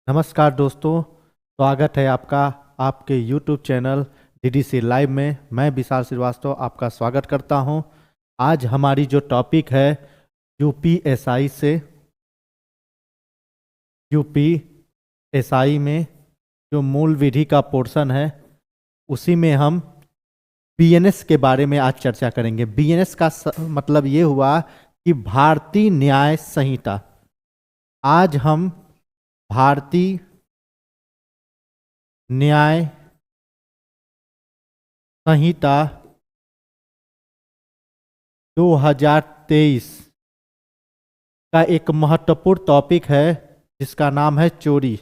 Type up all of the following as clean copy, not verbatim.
नमस्कार दोस्तों, स्वागत है आपका आपके YouTube चैनल DDC लाइव में। मैं विशाल श्रीवास्तव आपका स्वागत करता हूं। आज हमारी जो टॉपिक है यूपीएसआई में जो मूल विधि का पोर्शन है उसी में हम बीएनएस के बारे में आज चर्चा करेंगे। बीएनएस का मतलब ये हुआ कि भारतीय न्याय संहिता। आज हम भारतीय न्याय संहिता 2023 का एक महत्वपूर्ण टॉपिक है जिसका नाम है चोरी।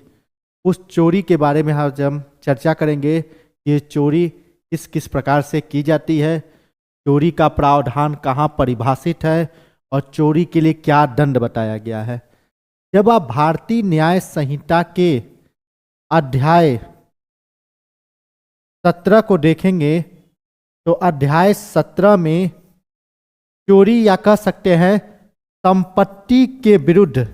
उस चोरी के बारे में आज हम चर्चा करेंगे। ये चोरी किस किस प्रकार से की जाती है, चोरी का प्रावधान कहाँ परिभाषित है और चोरी के लिए क्या दंड बताया गया है। जब आप भारतीय न्याय संहिता के अध्याय 17 को देखेंगे तो अध्याय 17 में चोरी या कह सकते हैं संपत्ति के विरुद्ध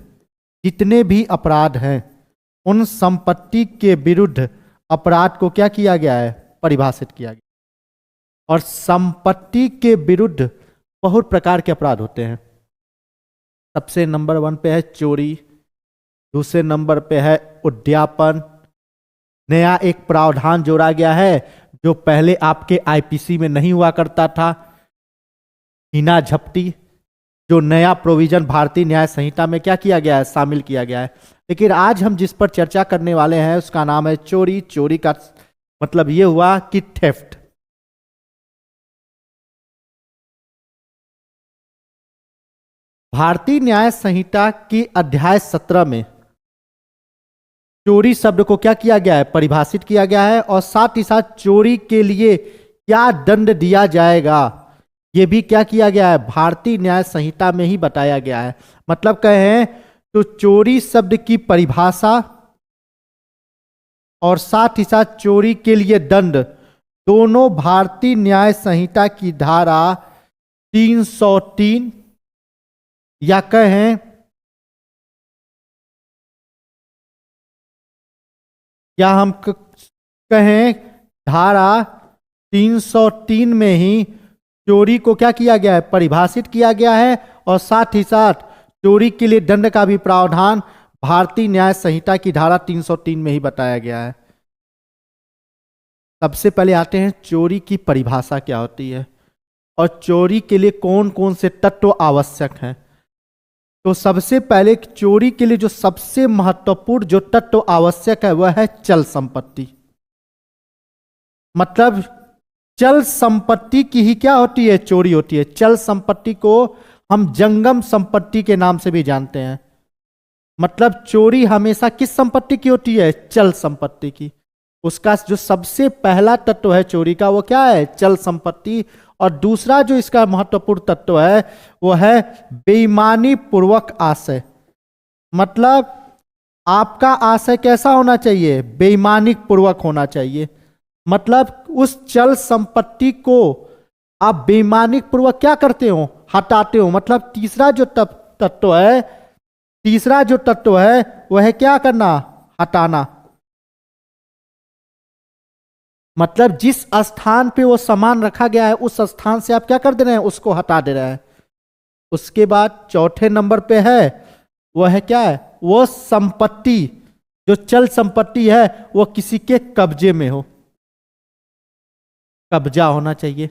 जितने भी अपराध हैं उन संपत्ति के विरुद्ध अपराध को क्या किया गया है, परिभाषित किया गया। और संपत्ति के विरुद्ध बहुत प्रकार के अपराध होते हैं। सबसे नंबर 1 पे है चोरी, दूसरे नंबर पे है उद्यापन। नया एक प्रावधान जोड़ा गया है जो पहले आपके आईपीसी में नहीं हुआ करता था, हिना झपटी। जो नया प्रोविजन भारतीय न्याय संहिता में क्या किया गया है, शामिल किया गया है। लेकिन आज हम जिस पर चर्चा करने वाले हैं उसका नाम है चोरी। चोरी का मतलब यह हुआ कि थेफ्ट। भारतीय न्याय संहिता की अध्याय 17 में चोरी शब्द को क्या किया गया है, परिभाषित किया गया है। और साथ ही साथ चोरी के लिए क्या दंड दिया जाएगा यह भी क्या किया गया है, भारतीय न्याय संहिता में ही बताया गया है। मतलब कहें तो चोरी शब्द की परिभाषा और साथ ही साथ चोरी के लिए दंड दोनों भारतीय न्याय संहिता की धारा 303 या कहें या हम कहें धारा 303 में ही चोरी को क्या किया गया है, परिभाषित किया गया है। और साथ ही साथ चोरी के लिए दंड का भी प्रावधान भारतीय न्याय संहिता की धारा 303 में ही बताया गया है। सबसे पहले आते हैं चोरी की परिभाषा क्या होती है और चोरी के लिए कौन कौन से तत्व आवश्यक हैं। तो सबसे पहले चोरी के लिए जो सबसे महत्वपूर्ण जो तत्व आवश्यक है वह है चल संपत्ति। मतलब चल संपत्ति की ही क्या होती है, चोरी होती है। चल संपत्ति को हम जंगम संपत्ति के नाम से भी जानते हैं। मतलब चोरी हमेशा किस संपत्ति की होती है, चल संपत्ति की। उसका जो सबसे पहला तत्व है चोरी का वो क्या है, चल संपत्ति। और दूसरा जो इसका महत्वपूर्ण तत्व है वो है बेईमानी पूर्वक आशय। मतलब आपका आशय कैसा होना चाहिए, बेईमानी पूर्वक होना चाहिए। मतलब उस चल संपत्ति को आप बेईमानी पूर्वक क्या करते हो, हटाते हो। मतलब तीसरा जो तत्व है वह है क्या करना, हटाना। मतलब जिस स्थान पे वो सामान रखा गया है उस स्थान से आप क्या कर दे रहे हैं, उसको हटा दे रहे हैं। उसके बाद चौथे नंबर पे है वह है क्या है, वो संपत्ति जो चल संपत्ति है वो किसी के कब्जे में हो, कब्जा होना चाहिए।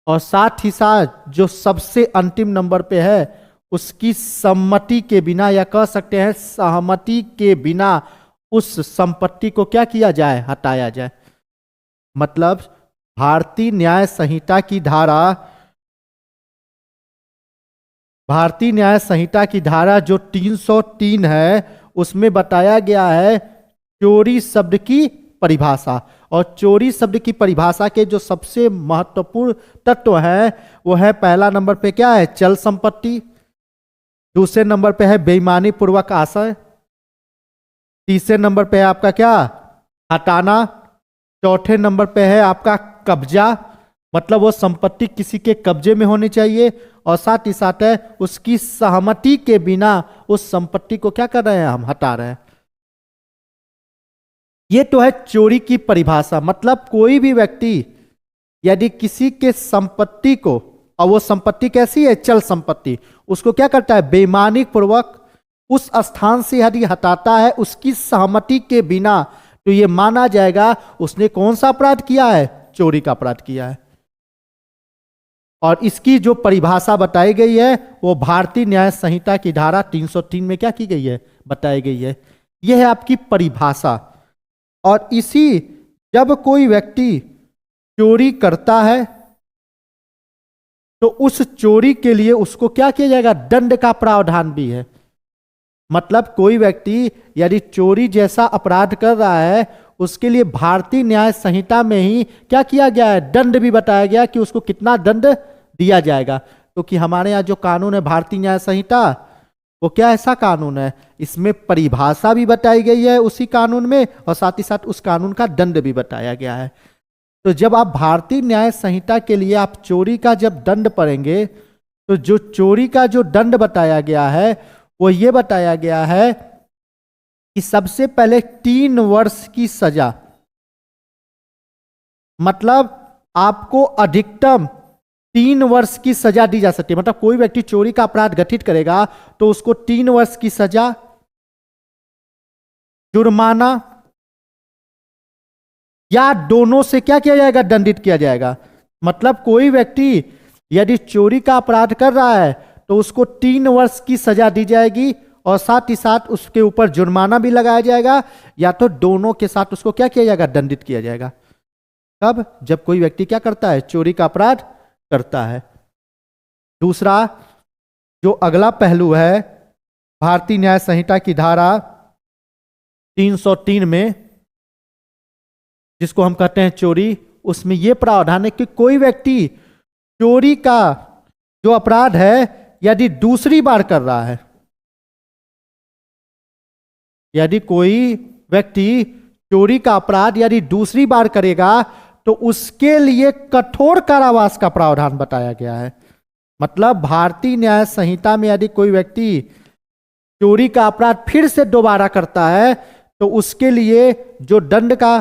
और साथ ही साथ जो सबसे अंतिम नंबर पे है उसकी सम्मति के बिना या कह सकते हैं सहमति के बिना उस संपत्ति को क्या किया जाए, हटाया जाए। मतलब भारतीय न्याय संहिता की धारा जो 303 है उसमें बताया गया है चोरी शब्द की परिभाषा। और चोरी शब्द की परिभाषा के जो सबसे महत्वपूर्ण तत्व है वो है, पहला नंबर पे क्या है, चल संपत्ति। दूसरे नंबर पे है बेईमानी पूर्वक आशय। तीसरे नंबर पे है आपका क्या, हटाना। चौथे नंबर पे है आपका कब्जा। मतलब वो संपत्ति किसी के कब्जे में होनी चाहिए। और साथ ही साथ है उसकी सहमति के बिना उस संपत्ति को क्या कर रहे हैं, हम हटा रहे हैं। ये तो है चोरी की परिभाषा। मतलब कोई भी व्यक्ति यदि किसी के संपत्ति को, और वो संपत्ति कैसी है, चल संपत्ति, उसको क्या करता है, बेईमानी पूर्वक उस स्थान से यदि हटाता है उसकी सहमति के बिना, तो ये माना जाएगा उसने कौन सा अपराध किया है, चोरी का अपराध किया है। और इसकी जो परिभाषा बताई गई है वो भारतीय न्याय संहिता की धारा 303 में क्या की गई है, बताई गई है। यह है आपकी परिभाषा। और इसी, जब कोई व्यक्ति चोरी करता है तो उस चोरी के लिए उसको क्या किया जाएगा, दंड का प्रावधान भी है। मतलब कोई व्यक्ति यदि चोरी जैसा अपराध कर रहा है उसके लिए भारतीय न्याय संहिता में ही क्या किया गया है, दंड भी बताया गया कि उसको कितना दंड दिया जाएगा। क्योंकि हमारे यहाँ जो कानून है भारतीय न्याय संहिता, वो क्या ऐसा कानून है, इसमें परिभाषा भी बताई गई है उसी कानून में, और साथ ही साथ उस कानून का दंड भी बताया गया है। तो जब आप भारतीय न्याय संहिता के लिए आप चोरी का जब दंड पढ़ेंगे तो जो चोरी का जो दंड बताया गया है वो ये बताया गया है कि सबसे पहले 3 वर्ष की सजा, मतलब आपको अधिकतम 3 वर्ष की सजा दी जा सकती है। मतलब कोई व्यक्ति चोरी का अपराध घटित करेगा तो उसको 3 वर्ष की सजा, जुर्माना, या दोनों से क्या किया जाएगा, दंडित किया जाएगा। मतलब कोई व्यक्ति यदि चोरी का अपराध कर रहा है तो उसको 3 वर्ष की सजा दी जाएगी और साथ ही साथ उसके ऊपर जुर्माना भी लगाया जाएगा, या तो दोनों के साथ उसको क्या किया जाएगा, दंडित किया जाएगा। कब, जब कोई व्यक्ति क्या करता है, चोरी का अपराध करता है। दूसरा जो अगला पहलू है भारतीय न्याय संहिता की धारा 303 में, जिसको हम कहते हैं चोरी, उसमें यह प्रावधान है कि कोई व्यक्ति चोरी का जो अपराध है यदि दूसरी बार कर रहा है, यदि कोई व्यक्ति चोरी का अपराध यदि दूसरी बार करेगा तो उसके लिए कठोर कारावास का प्रावधान बताया गया है। मतलब भारतीय न्याय संहिता में यदि कोई व्यक्ति चोरी का अपराध फिर से दोबारा करता है तो उसके लिए जो दंड का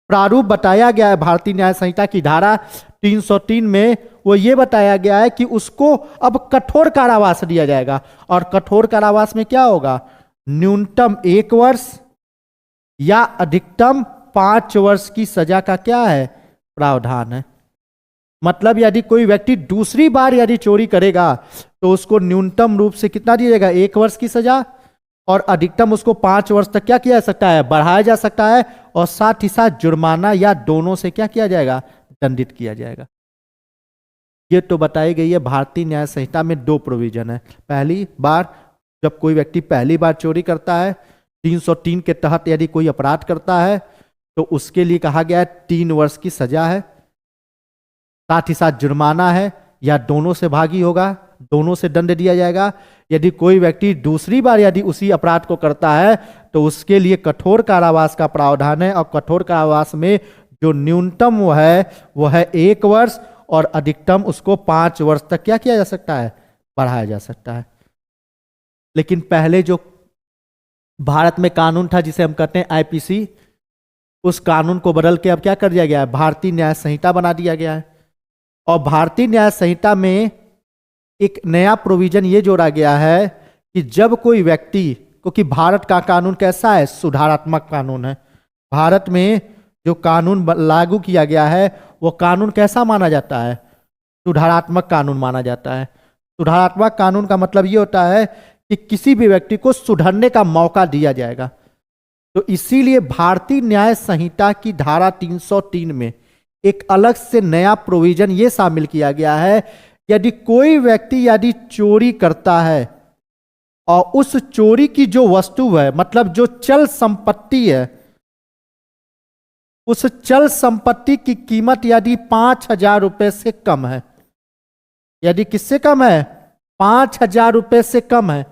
प्रारूप बताया गया है भारतीय न्याय संहिता की धारा 303 में, वो ये बताया गया है कि उसको अब कठोर कारावास दिया जाएगा। और कठोर कारावास में क्या होगा, न्यूनतम 1 वर्ष या अधिकतम 5 वर्ष की सजा का क्या है, प्रावधान है। मतलब यदि कोई व्यक्ति दूसरी बार यदि चोरी करेगा तो उसको न्यूनतम रूप से कितना दिया जाएगा, 1 वर्ष की सजा, और अधिकतम उसको 5 वर्ष तक क्या किया जा सकता है, बढ़ाया जा सकता है, और साथ ही साथ जुर्माना या दोनों से क्या किया जाएगा, दंडित किया जाएगा। ये तो बताई गई है भारतीय न्याय संहिता में 2 प्रोविजन है। पहली बार जब कोई व्यक्ति पहली बार चोरी करता है 303 के तहत यदि कोई अपराध करता है तो उसके लिए कहा गया है 3 वर्ष की सजा है, साथ ही साथ जुर्माना है, या दोनों से भागी होगा, दोनों से दंड दिया जाएगा। यदि कोई व्यक्ति दूसरी बार यदि उसी अपराध को करता है तो उसके लिए कठोर कारावास का प्रावधान है, और कठोर कारावास में जो न्यूनतम वो है 1 वर्ष, और अधिकतम उसको 5 वर्ष तक क्या किया जा सकता है, बढ़ाया जा सकता है। लेकिन पहले जो भारत में कानून था जिसे हम कहते हैं आईपीसी, उस कानून को बदल के अब क्या कर दिया गया है, भारतीय न्याय संहिता बना दिया गया है। और भारतीय न्याय संहिता में एक नया प्रोविजन ये जोड़ा गया है कि जब कोई व्यक्ति, क्योंकि भारत का कानून कैसा है, सुधारात्मक कानून है। भारत में जो कानून लागू किया गया है वो कानून कैसा माना जाता है, सुधारात्मक कानून माना जाता है। सुधारात्मक कानून का मतलब ये होता है कि किसी भी व्यक्ति को सुधरने का मौका दिया जाएगा। तो इसीलिए भारतीय न्याय संहिता की धारा 303 में एक अलग से नया प्रोविजन ये शामिल किया गया है, यदि कोई व्यक्ति यदि चोरी करता है और उस चोरी की जो वस्तु है, मतलब जो चल संपत्ति है, उस चल संपत्ति की कीमत यदि 5,000 रुपए से कम है, यदि किससे कम है, 5,000 रुपए से कम है,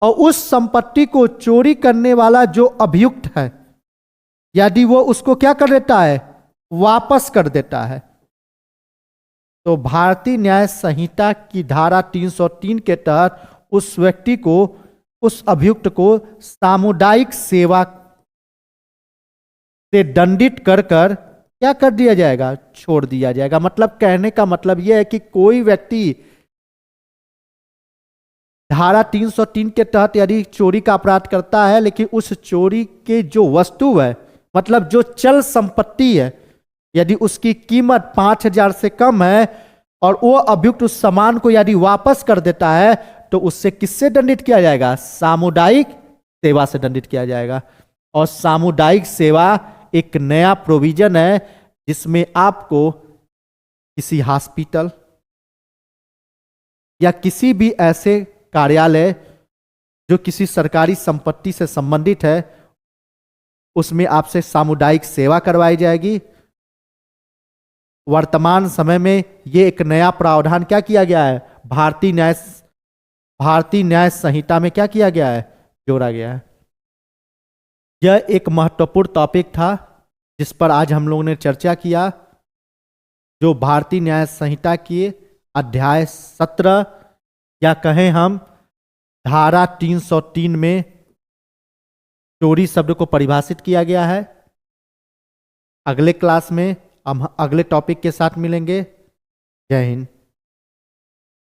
और उस संपत्ति को चोरी करने वाला जो अभियुक्त है यदि वो उसको क्या कर देता है, वापस कर देता है, तो भारतीय न्याय संहिता की धारा 303 के तहत उस व्यक्ति को, उस अभियुक्त को सामुदायिक सेवा से दंडित कर कर क्या कर दिया जाएगा, छोड़ दिया जाएगा। मतलब कहने का मतलब यह है कि कोई व्यक्ति धारा 303 के तहत यदि चोरी का अपराध करता है, लेकिन उस चोरी के जो वस्तु है, मतलब जो चल संपत्ति है, यदि उसकी कीमत 5,000 से कम है और वो अभियुक्त उस सामान को यदि वापस कर देता है, तो उससे किससे दंडित किया जाएगा, सामुदायिक सेवा से दंडित किया जाएगा। और सामुदायिक सेवा एक नया प्रोविजन है जिसमें आपको किसी हॉस्पिटल या किसी भी ऐसे कार्यालय जो किसी सरकारी संपत्ति से संबंधित है, उसमें आपसे सामुदायिक सेवा करवाई जाएगी। वर्तमान समय में यह एक नया प्रावधान क्या किया गया है, भारतीय न्याय संहिता में क्या किया गया है, जोड़ा गया है। यह एक महत्वपूर्ण टॉपिक था जिस पर आज हम लोगों ने चर्चा किया, जो भारतीय न्याय संहिता की अध्याय 17 या कहें हम धारा 303 में चोरी शब्द को परिभाषित किया गया है। अगले क्लास में हम अगले टॉपिक के साथ मिलेंगे। जय हिंद।